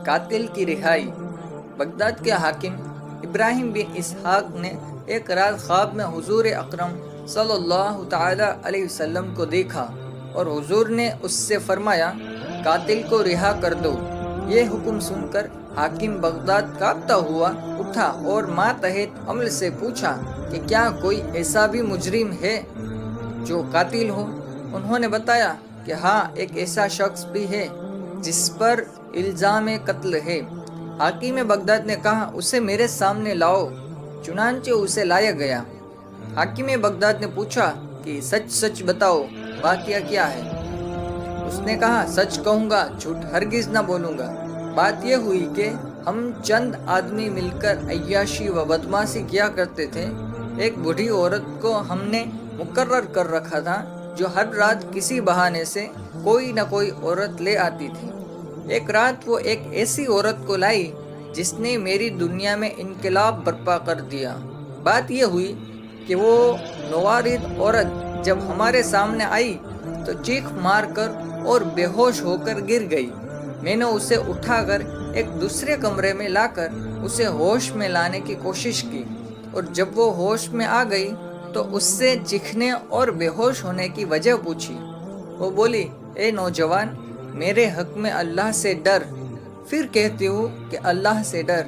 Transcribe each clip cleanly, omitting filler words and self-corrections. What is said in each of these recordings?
قاتل کی رہائی۔ بغداد کے حاکم ابراہیم بن اسحاق نے ایک رات خواب میں حضور اکرم صلی اللہ تعالی علیہ وسلم کو دیکھا اور حضور نے اس سے فرمایا قاتل کو رہا کر دو۔ یہ حکم سن کر حاکم بغداد کانپتا ہوا اٹھا اور ماتحت عمل سے پوچھا کہ کیا کوئی ایسا بھی مجرم ہے جو قاتل ہو؟ انہوں نے بتایا کہ ہاں، ایک ایسا شخص بھی ہے جس پر الزام قتل ہے۔ حاکم بغداد نے کہا اسے میرے سامنے لاؤ۔ چنانچہ اسے لایا گیا۔ حاکم بغداد نے پوچھا کہ سچ سچ بتاؤ، واقعہ کیا ہے؟ اس نے کہا سچ کہوں گا، جھوٹ ہرگز نہ بولوں گا۔ بات یہ ہوئی کہ ہم چند آدمی مل کر عیاشی و بدمعاشی کیا کرتے تھے۔ ایک بوڑھی عورت کو ہم نے مقرر کر رکھا تھا جو ہر رات کسی بہانے سے کوئی نہ کوئی عورت لے آتی تھی۔ ایک رات وہ ایک ایسی عورت کو لائی جس نے میری دنیا میں انقلاب برپا کر دیا۔ بات یہ ہوئی کہ وہ نوارد عورت جب ہمارے سامنے آئی تو چیخ مار کر اور بے ہوش ہو کر گر گئی۔ میں نے اسے اٹھا کر ایک دوسرے کمرے میں لا کر اسے ہوش میں لانے کی کوشش کی، اور جب وہ ہوش میں آ گئی تو اس سے چیخنے اور بے ہوش ہونے کی وجہ پوچھی۔ وہ بولی اے نوجوان، میرے حق میں اللہ سے ڈر۔ پھر کہتی ہوں کہ اللہ سے ڈر۔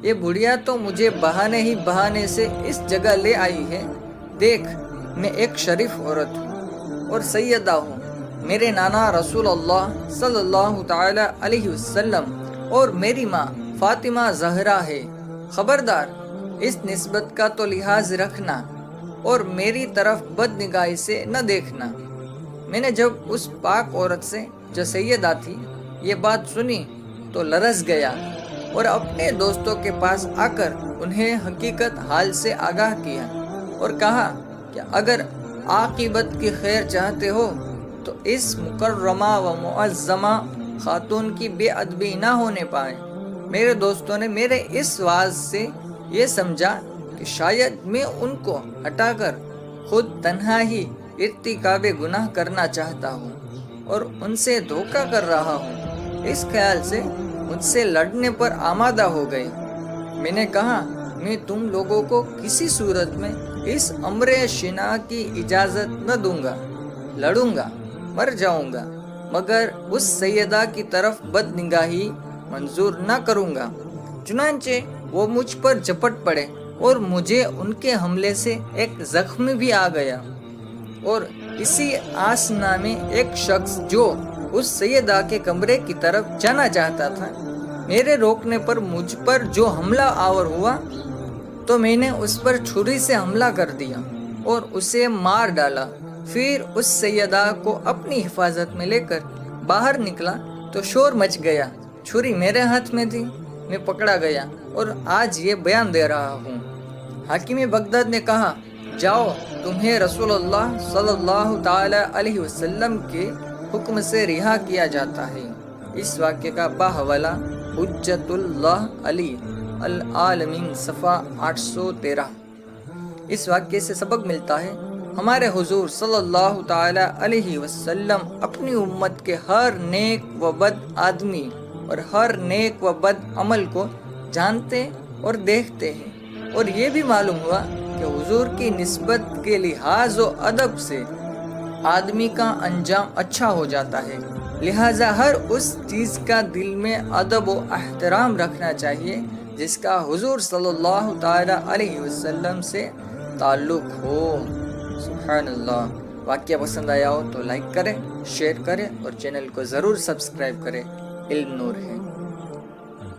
یہ بڑھیا تو مجھے بہانے ہی بہانے سے اس جگہ لے آئی ہے۔ دیکھ، میں ایک شریف عورت ہوں اور سیدہ ہوں۔ میرے نانا رسول اللہ صلی اللہ تعالی علیہ وسلم اور میری ماں فاطمہ زہرا ہے۔ خبردار، اس نسبت کا تو لحاظ رکھنا اور میری طرف بد نگاہی سے نہ دیکھنا۔ میں نے جب اس پاک عورت سے جو سیدہ تھی یہ بات سنی تو لرز گیا اور اپنے دوستوں کے پاس آ کر انہیں حقیقت حال سے آگاہ کیا اور کہا کہ اگر عاقبت کی خیر چاہتے ہو تو اس مکرمہ و معظمہ خاتون کی بے ادبی نہ ہونے پائے۔ میرے دوستوں نے میرے اس واعظ سے یہ سمجھا کہ شاید میں ان کو ہٹا کر خود تنہا ہی ارتکاب گناہ کرنا چاہتا ہوں اور ان سے دھوکہ کر رہا ہوں۔ اس خیال سے مجھ سے لڑنے پر آمادہ ہو گئے۔ میں نے کہا میں تم لوگوں کو کسی صورت میں اس امر شنا کی اجازت نہ دوں گا۔ لڑوں گا، مر جاؤں گا، مگر اس سیدہ کی طرف بد نگاہی منظور نہ کروں گا۔ چنانچہ وہ مجھ پر جھپٹ پڑے اور مجھے ان کے حملے سے ایک زخم بھی آ گیا، اور اسی آسنا میں ایک شخص جو اس سیدہ کے کمرے کی طرف جانا چاہتا تھا، میرے روکنے پر مجھ پر جو حملہ آور ہوا تو میں نے اس پر چھری سے حملہ کر دیا اور اسے مار ڈالا۔ پھر اس سیدہ کو اپنی حفاظت میں لے کر باہر نکلا تو شور مچ گیا۔ چھری میرے ہاتھ میں تھی، میں پکڑا گیا اور آج یہ بیان دے رہا ہوں۔ حاکم بغداد نے کہا جاؤ، تمہیں رسول اللہ صلی اللہ تعالی علیہ وسلم کے حکم سے رہا کیا جاتا ہے۔ اس واقعے کا باحوالہ حجت اللہ علی العالمین صفحہ 813۔ اس واقعے سے سبق ملتا ہے ہمارے حضور صلی اللہ تعالی علیہ وسلم اپنی امت کے ہر نیک و بد آدمی اور ہر نیک و بد عمل کو جانتے اور دیکھتے ہیں، اور یہ بھی معلوم ہوا کہ حضور کی نسبت کے لحاظ و ادب سے آدمی کا انجام اچھا ہو جاتا ہے۔ لہٰذا ہر اس چیز کا دل میں ادب و احترام رکھنا چاہیے جس کا حضور صلی اللہ تعالی علیہ وسلم سے تعلق ہو۔ سبحان اللہ۔ واقعہ پسند آیا ہو تو لائک کریں، شیئر کریں اور چینل کو ضرور سبسکرائب کریں۔ علم نور ہے۔